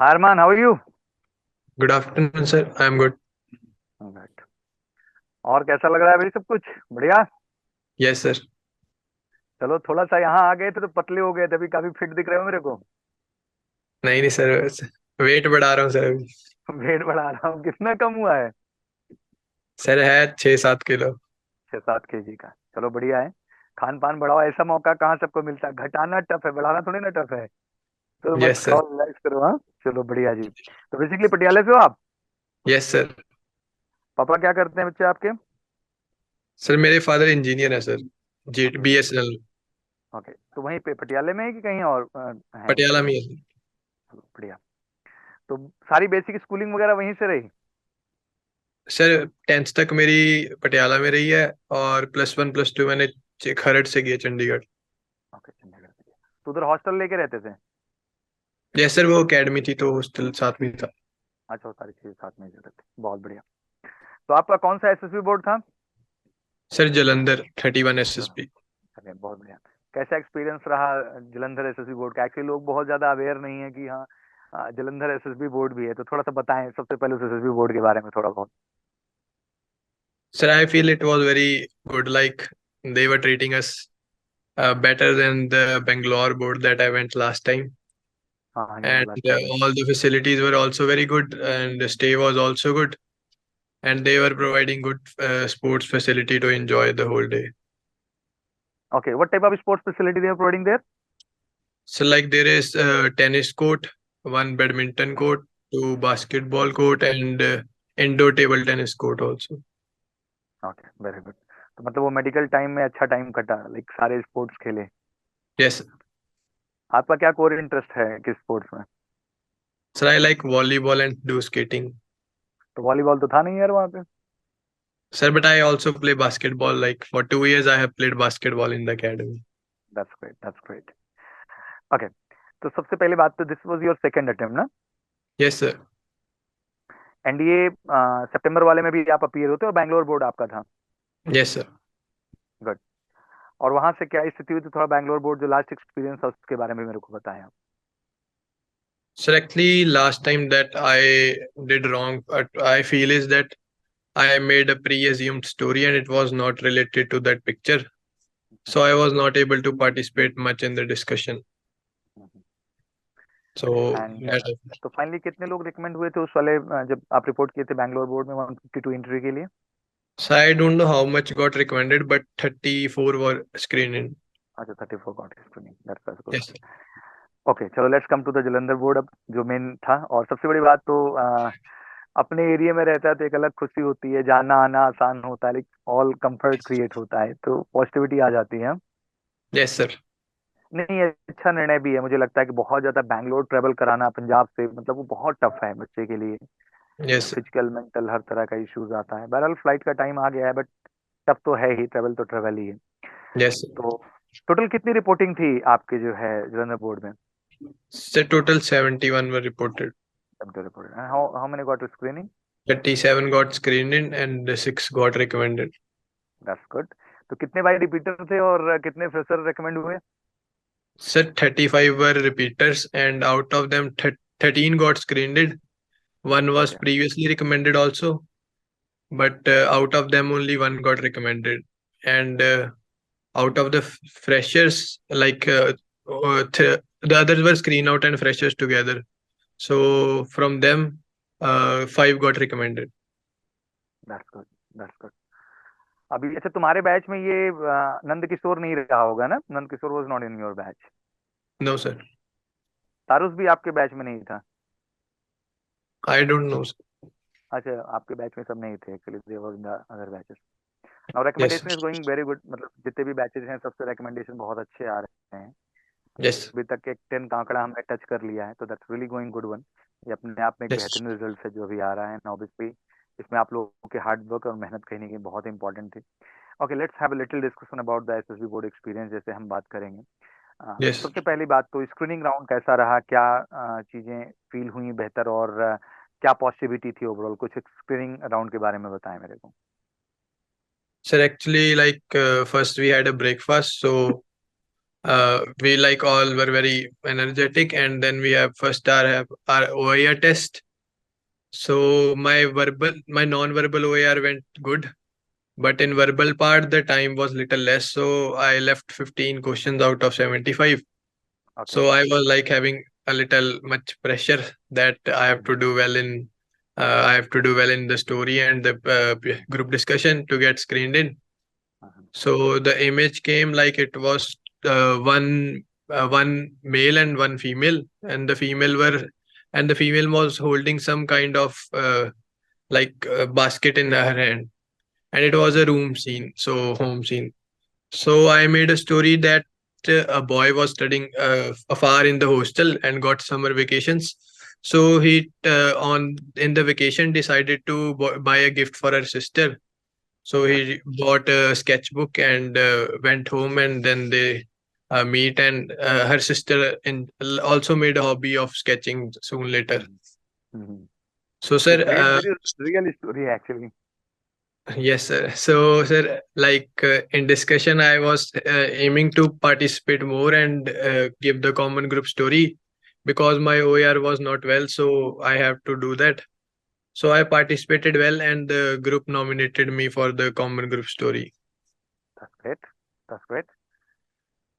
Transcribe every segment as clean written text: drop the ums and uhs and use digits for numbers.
Harman, how are you? Good afternoon, sir. I'm good. Alright. और कैसा लग रहा है भाई सब कुछ बढ़िया। Yes, sir. चलो थोड़ा सा यहाँ आ गए थे तो पतले हो गए थे, अभी काफी फिट दिख रहे हो मेरे को। नहीं नहीं सर, वेट बढ़ा रहा हूँ सर अभी। वेट बढ़ा रहा हूँ, कितना कम हुआ है? सर है 6-7 किलो। 6-7 kg का, चलो बढ़िया है। खान पान बढ़ाओ, ऐसा मौका कहाँ सबको मिलता है। घटाना टफ है, बढ़ाना थोड़ी ना टफ है। तो मस्त यस खाओ, सर। रिलैक्स करो। हाँ चलो बढ़िया जी। तो बेसिकली पटियाले से हो आप? Yes sir. पापा क्या करते हैं बच्चे आपके? सर मेरे फादर इंजीनियर है सर। जी ओके BSNL। ओके, तो वहीं पे पटियाले में है कि कहीं और है? पटियाला में है सर। चलो बढ़िया। तो सारी बेसिक स्कूलिंग वगैरह वहीं से रही? सर 10th तक मेरी पटियाला में रही है, और +1 +2 मैंने खरड़ से किया, चंडीगढ़। ओके, चंडीगढ़ से किया। तो उधर हॉस्टल लेके रहते थे? यस सर, वो एकेडमी थी तो हॉस्टल साथ में था। अच्छा, वो सारी चीजें साथ में ही रहते थे, बहुत बढ़िया। तो आपका कौन सा एसएसबी बोर्ड था? सर जलंधर 31 चलो, SSB। चलिए बहुत बढ़िया। कैसा एक्सपीरियंस रहा जलंधर एसएसबी बोर्ड का? एक्चुअली लोग बहुत ज्यादा अवेयर नहीं है कि हाँ जलंधर एसएसबी बोर्ड भी है, तो थोड़ा सा बताएं सबसे पहले उस एसएसबी बोर्ड के बारे में थोड़ा बहुत। Sir I feel it was very good, like they were treating us better than the Bangalore board that I went last time. हाँ हाँ, ये And वाला अच्छा था। all the facilities were also very good, and the stay was also good, and they were providing good sports facility to enjoy the whole day. Okay, what type of sports facility they are providing there? So like there is a tennis court, one badminton court, two basketball court, and indoor table tennis court also. Okay, very good. तो मतलब वो medical time में अच्छा time कटा, like सारे sports खेले। Yes. आपका क्या कोर इंटरेस्ट है किस स्पोर्ट्स में? So I like volleyball and do skating. तो वॉलीबॉल तो था नहीं यार वहाँ पे। Sir, but I also play basketball. Like for 2 years, I have played basketball in the academy. That's great, that's great. Okay, तो सबसे पहली बात तो this was your second attempt ना? Yes, sir. एनडीए सितंबर वाले में भी आप अपीयर होते हो और बैंगलोर बोर्ड आपका था? Yes, sir. गुड। और वहां से क्या स्थिति हुई थी, थोड़ा बैंगलोर बोर्ड जो लास्ट एक्सपीरियंस है उसके बारे में मेरे को बताएं आप। So actually, last time that I did wrong, but I feel is that I made a pre-assumed story and it was not related to that picture. So I was not able to participate much in the discussion. So and that, तो finally कितने लोग recommend हुए थे उस वाले जब आप report किए थे बैंगलोर बोर्ड में 152 एंट्री के लिए? so I don't know how much got recommended, but 34 were screened in. अच्छा, 34 got screening, that's good. Yes. Okay चलो, let's come to the Jalandhar board अब, जो मेन था। और सबसे बड़ी बात तो अपने एरिया में रहता है तो एक अलग खुशी होती है, जाना आना आसान होता है, लाइक ऑल कंफर्ट क्रिएट होता है, तो पॉजिटिविटी आ जाती है। Yes, sir. नहीं, ये अच्छा निर्णय भी है। मुझे लगता है कि बहुत ज्यादा बैंगलोर ट्रेवल कराना पंजाब से, मतलब वो बहुत टफ है बच्चे के लिए। Yes, sir. फिजिकल मेंटल हर तरह का इश्यूज आता है। बहरहाल फ्लाइट का टाइम आ गया है, बट टफ तो है ही, ट्रेवल तो ट्रेवल ही है। Yes, sir. तो टोटल कितनी रिपोर्टिंग थी आपके जो है जलंधर बोर्ड में? So total 71 were reported. Report, how many got screening? 37 got screened in and 6 got recommended. That's good. तो कितने भाई रिपीटर थे और कितने फ्रेशर रिकमेंड हुए? So 35 were repeaters, and out of them 13 got screened in. One was okay, previously recommended also, but out of them only one got recommended. And out of the freshers, like the others were screen out and freshers together. So from them, 5 got recommended. That's good, that's good. अभी अच्छा, तुम्हारे batch में ये नंद किशोर नहीं रहा होगा ना? Nand Kishore was not in your batch? No, sir. तारुस भी आपके बैच में नहीं था? I don't know, sir. अच्छा, आपके बैच में सब नहीं थे actually, they were in the other batches. Now Yes, recommendation sir. Is going very good, मतलब जितने भी बैचेस हैं सबसे रिकमेंडेशन बहुत अच्छे आ रहे हैं। Yes. अभी तक एक 10 का आंकड़ा हमने टच कर लिया है, तो that's really going good one. ये अपने आप में एक Yes. बेहतरीन रिजल्ट है जो अभी आ रहा है, ऑब्वियसली इसमें आप लोगों के हार्ड वर्क और मेहनत कहीं ना कहीं बहुत इंपॉर्टेंट थी। Okay, let's have a little discussion about the SSB board experience, जैसे हम बात करेंगे। Yes. सबसे पहली बात तो स्क्रीनिंग राउंड कैसा रहा, क्या चीजें फील हुई बेहतर, और क्या पॉजिटिविटी थी ओवरऑल? कुछ स्क्रीनिंग राउंड के बारे में बताएं मेरे को। Sir, actually, like first we had a breakfast. So We like all were very energetic, and then we have first have our OER test. So my non-verbal OER went good, but in verbal part the time was little less, so I left 15 questions out of 75. Okay. So I was like having a little much pressure that I have to do well in I have to do well in the story and the group discussion to get screened in. Mhm. So the image came like it was one male and one female, and the female was holding some kind of basket in her hand, and it was a room scene, so home scene. So I made a story that a boy was studying afar in the hostel and got summer vacations. So he on in the vacation decided to buy a gift for her sister. So Okay. he bought a sketchbook and went home, and then they meet. And her sister also made a hobby of sketching soon later. Mhm. Mhm. So, It's sir, very real story actually. yes, sir. So, sir, in discussion, I was aiming to participate more and give the common group story because my OER was not well. So, I have to do that. So, I participated well, and the group nominated me for the common group story. That's great. That's great.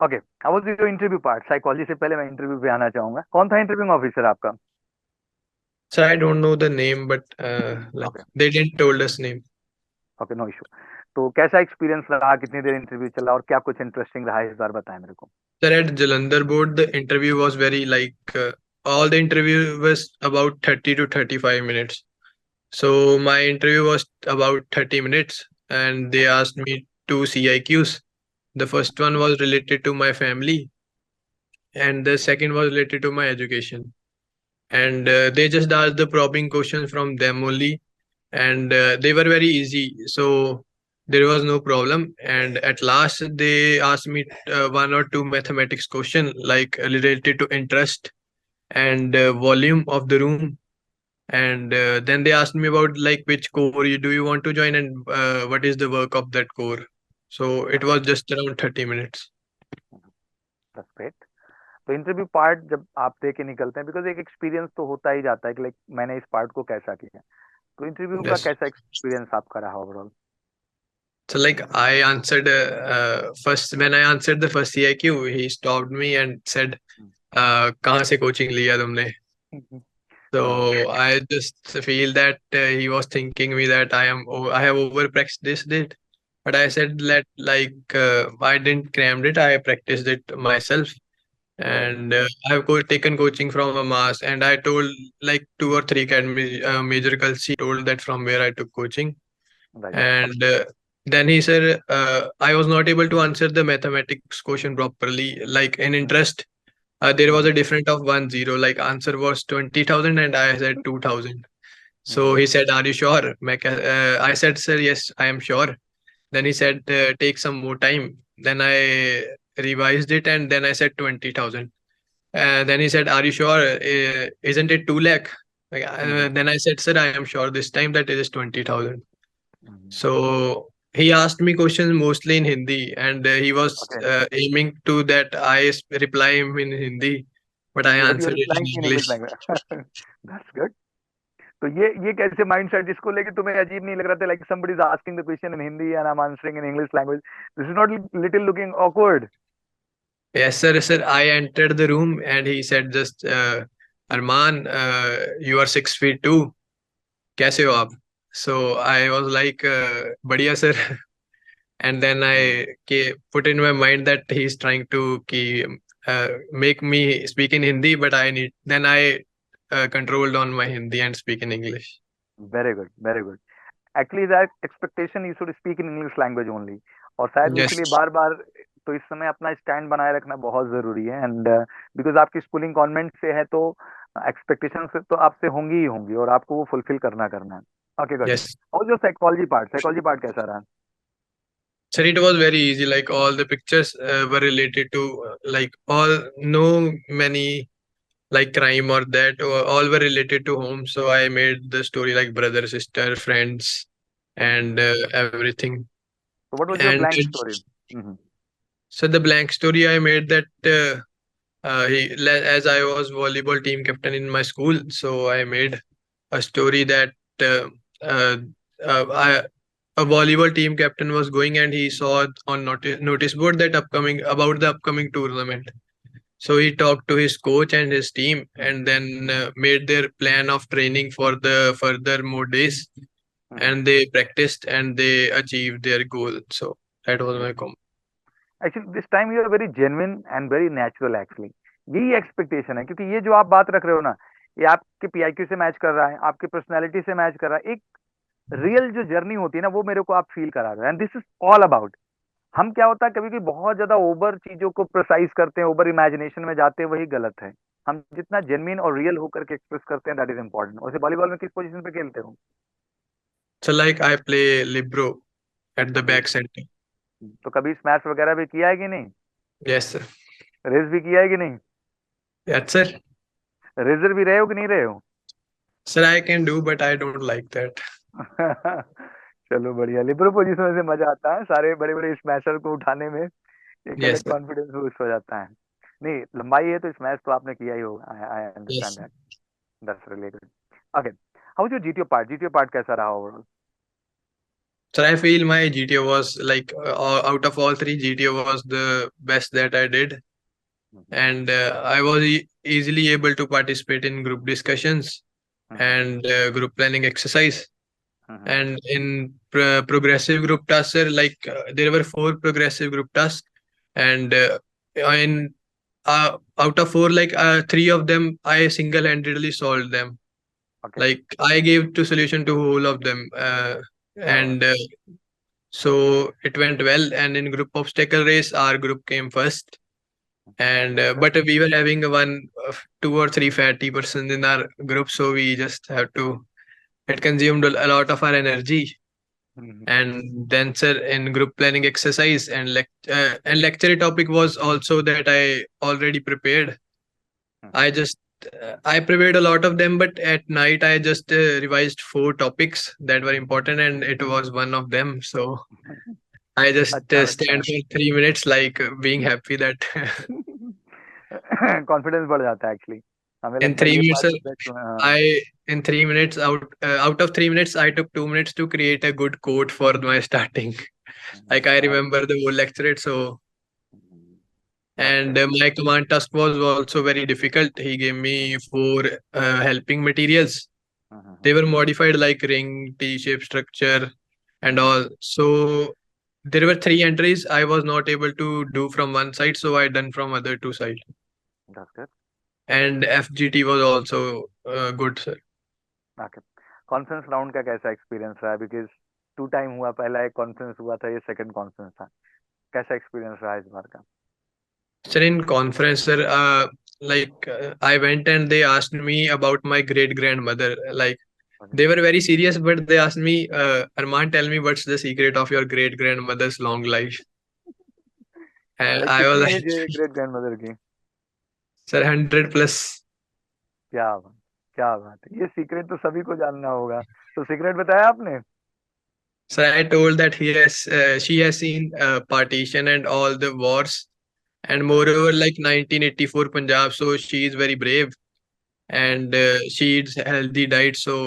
Okay, how was your interview part? Psychology से पहले मैं interview पे आना चाहूंगा। कौन था interviewing officer आपका? So, I don't know the name, but okay. they didn't told us name. Okay, no issue. तो कैसा एक्सपीरियंस रहा, कितनी देर इंटरव्यू चला और क्या कुछ इंटरेस्टिंग रहा इस बार बताएं मेरे को। Sir, at Jalandhar board, the interview was very all the interview was about 30 to 35 minutes. So my interview was about 30 minutes, and they asked me two CIQs. The first one was related to my family, and the second was related to my education. And they just asked the probing questions from them only, and they were very easy. So there was no problem. And at last, they asked me one or two mathematics question, like related to interest and volume of the room. And then they asked me about like which core do you want to join, and what is the work of that core. So it was just around 30 minutes. That's great. तो interview part जब आप दे के निकलते हैं, because एक experience तो होता ही जाता है कि लाइक मैंने इस पार्ट को कैसा किया। तो इंटरव्यू का Yes. कैसा एक्सपीरियंस आपका रहा overall? So like I answered first when I answered the first CIQ, he stopped me and said, "कहाँ से coaching लिया तुमने?" So I just feel that he was thinking me that I have over practiced it, but I said that I didn't crammed it. I practiced it myself, and I've taken coaching from a mass, and I told like two or three academy major girls. She told that from where I took coaching, right. and then he said I was not able to answer the mathematics question properly, like in interest. There was a difference of 1 0. Like answer was 20,000 and I said 2,000. So he said, "Are you sure?" I said, "Sir, yes, I am sure." Then he said, "Take some more time." Then I revised it and then I said 20,000. Then he said, "Are you sure? Isn't it 2 lakh?" Then I said, "Sir, I am sure this time that it is 20,000." So he asked me questions mostly in Hindi, and he was okay, aiming to that I reply him in Hindi, but I but you are answered it in replying in English English. Language. That's good. तो ये कैसे mindset जिसको लेके तुम्हें अजीब नहीं लग रहा था, like somebody is asking the question in Hindi and I am answering in English language, this is not little looking awkward? Yes, sir, sir. I entered the room and he said, just, Arman, you are 6 feet 2. कैसे हो आप? So I was like, बढ़िया sir. And then put in my mind that he's trying to make me speak in Hindi, but then I controlled on my Hindi and speak in English. Very good, very good. Actually that expectation u should speak in English language only, और शायद Yes, इसीलिए बार बार तो इस समय अपना stand बनाए रखना बहुत जरूरी है। एंड बिकॉज आपकी स्कूलिंग कॉन्वेंट से है तो एक्सपेक्टेशन से तो आपसे होंगी ही होंगी और आपको वो फुलफिल करना है। Okay good. yes. और जो साइकोलॉजी पार्ट कैसा रहा? So it was very easy. Like all the pictures were related to no many like crime or that, or all were related to home. So I made the story like brother, sister, friends, and everything. So what was your And blank story? So the blank story I made that as I was volleyball team captain in my school, so I made a story that uh, uh, I, a volleyball team captain was going and he saw on notice board that upcoming about the upcoming tournament. So he talked to his coach and his team, and then made their plan of training for the further more days. And they practiced and they achieved their goal. So that was my comment. Actually this time you are very genuine and very natural actually. यही expectation है, क्योंकि ये जो आप बात रख रहे हो ना, ये आपके पीआईक्यू से मैच कर रहा है, आपकी पर्सनैलिटी से मैच कर रहा है। एक रियल जो जर्नी होती है ना, वो मेरे को आप फील करा रहे हो, and this is all about. हम क्या होता है, कभी कभी बहुत ज्यादा ओवर चीजों को प्रिसाइज करते हैं, ओवर इमेजिनेशन में जाते हैं, वही गलत है। हम जितना जेन्युइन और रियल होकर के एक्सप्रेस करते हैं, दैट इज इंपॉर्टेंट। वैसे वॉलीबॉल में किस पोजीशन पे खेलते हो? So like I play libero at the okay. back center. तो कभी स्मैश वगैरह भी किया है कि नहीं? Yes, sir. रेस भी किया है कि नहीं? Yes, sir. रेजर भी रहे हो कि नहीं रहे हो? Sir, I can do, but I don't like that. चलो बढ़िया। लिबरो पोजीशन में से मजा आता है, सारे बड़े बड़े स्मैशर को उठाने में एक Yes, अलग sir. कॉन्फिडेंस बूस्ट हो जाता है। नहीं, लंबाई है तो स्मैश तो आपने किया ही होगा। I understand Yes. That. That's related. Okay, how is your GTO part? GTO part कैसा रहा overall? So I feel my GTO was like out of all three, GTO was the best that I did, and I was easily able to participate in group discussions and group planning exercise. And in progressive group tasks, sir, like there were four progressive group tasks, and in out of four, like three of them, I single-handedly solved them. Okay, Like I gave the solution to whole of them, क्या बात। and so it went well. And in group obstacle race, our group came first. And that's good. but we were having two or three fatty persons in our group, so we just have to. It consumed a lot of our energy. And then, sir, in group planning exercise and lecture topic was also that I already prepared. I just I prepared a lot of them, but at night I just revised four topics that were important, and it was one of them. So I just अच्छा लगता stand for 3 minutes, like being happy that है। Confidence बढ़ जाता है actually. हमें in लगता है three ये minutes, part best. I in 3 minutes out of 3 minutes, I took 2 minutes to create a good quote for my starting. Like I remember the whole lecture, so that's and my command task was also very difficult. He gave me four helping materials. They were modified like ring, T-shape structure, and all. So there were three entries I was not able to do from one side, so I done from other two side. Good. And FGT was also good, sir. Okay, conference round का कैसा experience रहा? Because to time हुआ, पहला एक conference हुआ था, ये second conference था। कैसा एक्सपीरियंस रहा इस बार का? Sir, in conference, sir, I went and they asked me about my great grandmother. Like they were very serious, but they asked me, Arman, tell me what's the secret of your great grandmother's long life? And like I was कितनी like, as है great grandmother की? sir, 100 plus. क्या बात, क्या बात है। ये secret तो सभी को जानना होगा, तो सीक्रेट बताया आपने? So I told that she has seen partition and all the wars, and moreover, like 1984 Punjab, so she is very brave and she eats healthy diet, so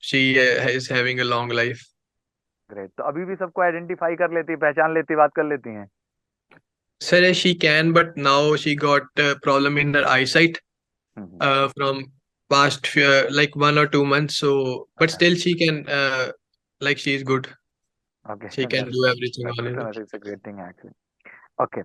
she is having a long life. Great. तो अभी भी सबको identify कर लेती, पहचान लेती, बात कर लेती हैं? Sir, she can, but now she got a problem in her eyesight from past like 1 or 2 months. So, but okay, still she can like she's good. Okay, She can do everything on her. That's a great thing actually. Okay,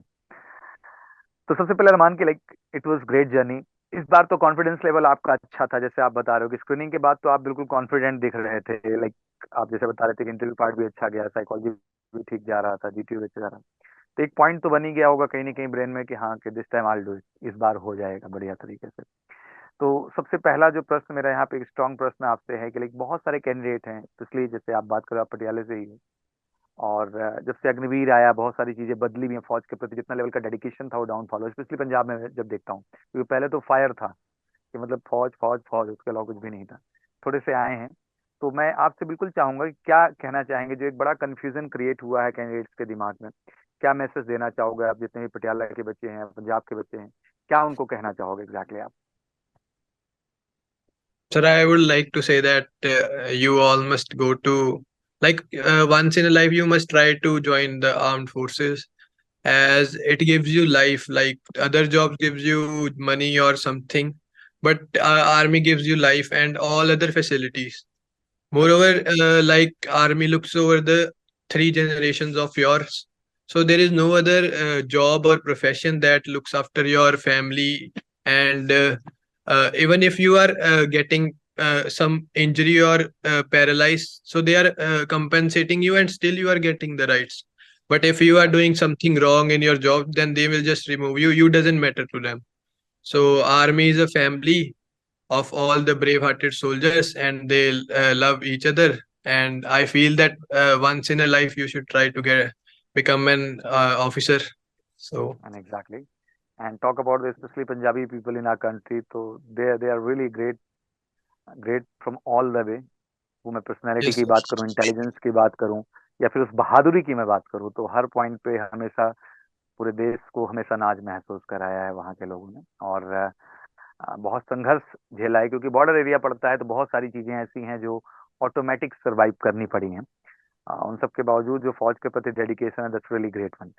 तो सबसे पहले अरमान की like it was great journey. इस बार तो confidence level आपका अच्छा था, जैसे आप बता रहे हो कि स्क्रीनिंग के बाद तो आप बिल्कुल कॉन्फिडेंट दिख रहे थे। लाइक आप जैसे बता रहे थे कि इंटरव्यू पार्ट भी अच्छा गया, साइकोलॉजी भी ठीक जा रहा था, जीटीयू भी अच्छा जा रहा था। तो एक पॉइंट तो बन ही गया होगा कहीं ना कहीं ब्रेन में कि हाँ, कि this time I do it, इस बार हो जाएगा बढ़िया तरीके से। तो सबसे पहला जो प्रश्न मेरा यहाँ पे एक स्ट्रॉन्ग प्रश्न आपसे है कि लाइक बहुत सारे कैंडिडेट हैं, तो इसलिए जैसे आप बात करो, आप पटियाले से ही हो, और जब से अग्निवीर आया बहुत सारी चीजें बदली भी हैं फौज के प्रति। जितना लेवल का डेडिकेशन था वो डाउनफॉल हो, स्पेशली पंजाब में जब देखता हूँ, क्योंकि पहले तो फायर था कि मतलब फौज फौज फौज, उसके अलावा कुछ भी नहीं था। थोड़े से आए हैं, तो मैं आपसे बिल्कुल चाहूंगा कि क्या कहना चाहेंगे, जो एक बड़ा कंफ्यूजन क्रिएट हुआ है कैंडिडेट्स के दिमाग में, क्या मैसेज देना चाहोगे आप, जितने भी पटियाला के बच्चे हैं, पंजाब के बच्चे हैं, क्या उनको कहना चाहोगे एग्जैक्टली आप? Sir, I would like to say that you all must go to, like, once in a life, you must try to join the armed forces, as it gives you life. Like other jobs gives you money or something, but army gives you life and all other facilities. Moreover, like army looks over the three generations of yours. So there is no other job or profession that looks after your family. And even if you are getting some injury or paralyzed, so they are compensating you and still you are getting the rights. But if you are doing something wrong in your job, then they will just remove you. You doesn't matter to them. So army is a family of all the brave-hearted soldiers, and they love each other. And I feel that once in a life you should try to get become an officer. So And exactly. And talk about the especially Punjabi people in our country, so they are really great from all the way. वो मैं personality yes, की बात करूं, intelligence की बात करूं, या फिर उस बहादुरी की मैं बात करूं, तो हर पॉइंट पे हमेशा पूरे देश को हमेशा नाज महसूस कराया है वहाँ के लोगों ने। और बहुत संघर्ष झेला है, क्योंकि बॉर्डर एरिया पड़ता है, तो बहुत सारी चीजें ऐसी हैं जो ऑटोमेटिक सरवाइव करनी पड़ी हैं। उन सब के बावजूद जो फौज के प्रति डेडिकेशन है, that's really great one.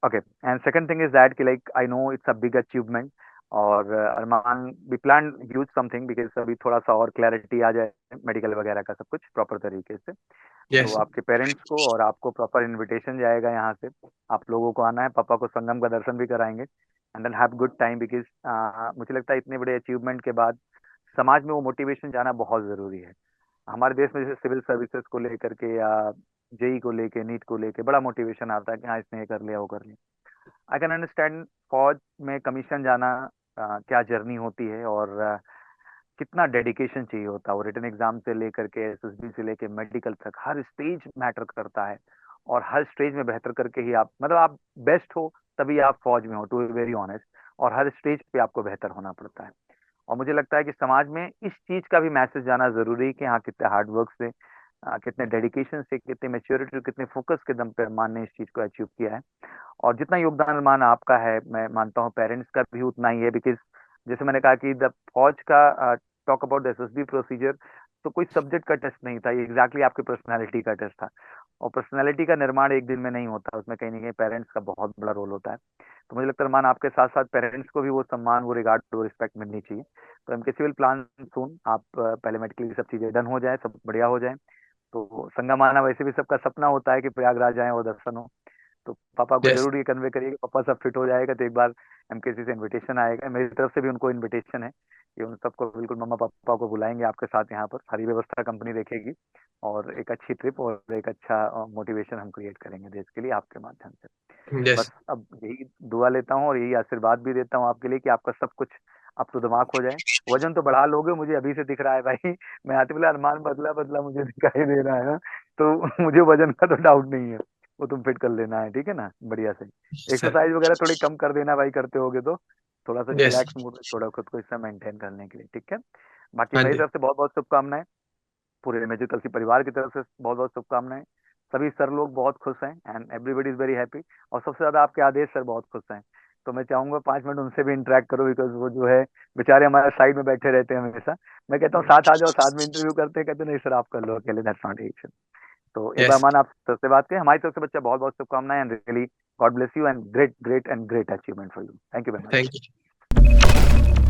Okay, and second thing is that कि like I know it's a big achievement, और Armaan we plan huge something, because अभी थोड़ा सा और क्लैरिटी आ जाए मेडिकल वगैरह का सब कुछ प्रॉपर तरीके से, तो yes, आपके पेरेंट्स को और आपको प्रॉपर इनविटेशन जाएगा यहाँ से, आप लोगों को आना है, पापा को संगम का दर्शन भी कराएंगे, and then have good time, because मुझे लगता है इतने बड़े अचीवमेंट के बाद समाज में वो मोटिवेशन जाना बहुत जरूरी है। हमारे देश में जैसे सिविल सर्विसेज को लेकर के या जेई को लेके, नीट को लेके बड़ा मोटिवेशन आता है कि हाँ इसने ये कर लिया वो कर लिया। आई कैन अंडरस्टैंड फौज में कमीशन जाना क्या जर्नी होती है, और कितना डेडिकेशन चाहिए होता है। वो रिटन एग्जाम से लेकर के एसएसबी से लेकर मेडिकल तक हर स्टेज मैटर करता है, और हर स्टेज में बेहतर करके ही आप, मतलब आप बेस्ट हो तभी आप फौज में हो, टू बी वेरी ऑनेस्ट, और हर स्टेज पे आपको बेहतर होना पड़ता है। और मुझे लगता है कि समाज में इस चीज का भी मैसेज जाना जरूरी है कि हाँ कितने हार्डवर्क से, कितने डेडिकेशन से, कितने मेच्योरिटी, कितने फोकस के दम पे अरमान ने इस चीज को अचीव किया है। और जितना योगदान अरमान आपका है, मैं मानता हूँ पेरेंट्स का भी उतना ही है, बिकॉज जैसे मैंने कहा कि द फौज का, talk about the SSB procedure, तो कोई सब्जेक्ट का टेस्ट नहीं था, ये एग्जैक्टली आपकी पर्सनैलिटी का टेस्ट था। और पर्सनैलिटी का निर्माण एक दिन में नहीं होता, उसमें कहीं ना कहीं पेरेंट्स का बहुत बड़ा रोल होता है। तो मुझे लगता है अरमान आपके साथ साथ पेरेंट्स को भी वो सम्मान, वो रिगार्ड, वो रिस्पेक्ट मिलनी चाहिए। तो एमके सिविल प्लान सून, आप पहले मेडिकली सब चीजें डन हो जाए, सब बढ़िया हो जाए, तो संगम आना वैसे भी सबका सपना होता है कि प्रयागराज आए और दर्शन हो। तो पापा को yes, जरूर ये कन्वे करिए कि पापा सब फिट हो जाएगा तो एक बार एमकेसी से इनविटेशन आएगा, मेरी तरफ से भी उनको इनविटेशन है कि उन सबको बिल्कुल मम्मा पापा को बुलाएंगे आपके साथ यहाँ पर, सारी व्यवस्था कंपनी देखेगी, और एक अच्छी ट्रिप और एक अच्छा मोटिवेशन हम क्रिएट करेंगे देश के लिए आपके माध्यम से। yes, बस अब यही दुआ लेता हूँ और यही आशीर्वाद भी देता हूँ आपके लिए कि आपका सब कुछ अप टू द मार्क हो जाए। वजन तो बढ़ा लोगे, मुझे अभी से दिख रहा है भाई। मैं आते बोला अरमान बदला बदला मुझे दिखाई दे रहा है, तो मुझे वजन का तो डाउट नहीं है, वो तुम फिट कर लेना है, ठीक है ना, बढ़िया से। sir, एक्सरसाइज वगैरह थोड़ी कम कर देना भाई, करते होगे तो थोड़ा सा yes, चिलैक्स मूड में छोड़ो खुद को, इससे मेंटेन करने के लिए, ठीक है। बाकी हाँ मेरी जी, तरफ से बहुत बहुत शुभकामनाएं, पूरे मेजर कल्सी परिवार की तरफ से बहुत बहुत शुभकामनाएं। सभी सर लोग बहुत खुश हैं, and everybody is very happy, और सबसे ज्यादा आपके आदेश सर बहुत खुश हैं। तो मैं चाहूंगा 5 मिनट उनसे भी इंटरेक्ट करो, बिकॉज वो जो है बेचारे हमारे साइड में बैठे रहते हैं हमेशा। मैं कहता हूँ साथ आ जाओ, साथ में इंटरव्यू करते हैं, कहते नहीं सर आप कर लो अकेले, दैट्स नॉट इशू। तो एक बार yes, मान आप सर से बात करें, हमारी तरफ से बच्चा बहुत बहुत शुभकामनाएं, and really God bless you, and great great and great achievement for you. Thank you very thank much. you.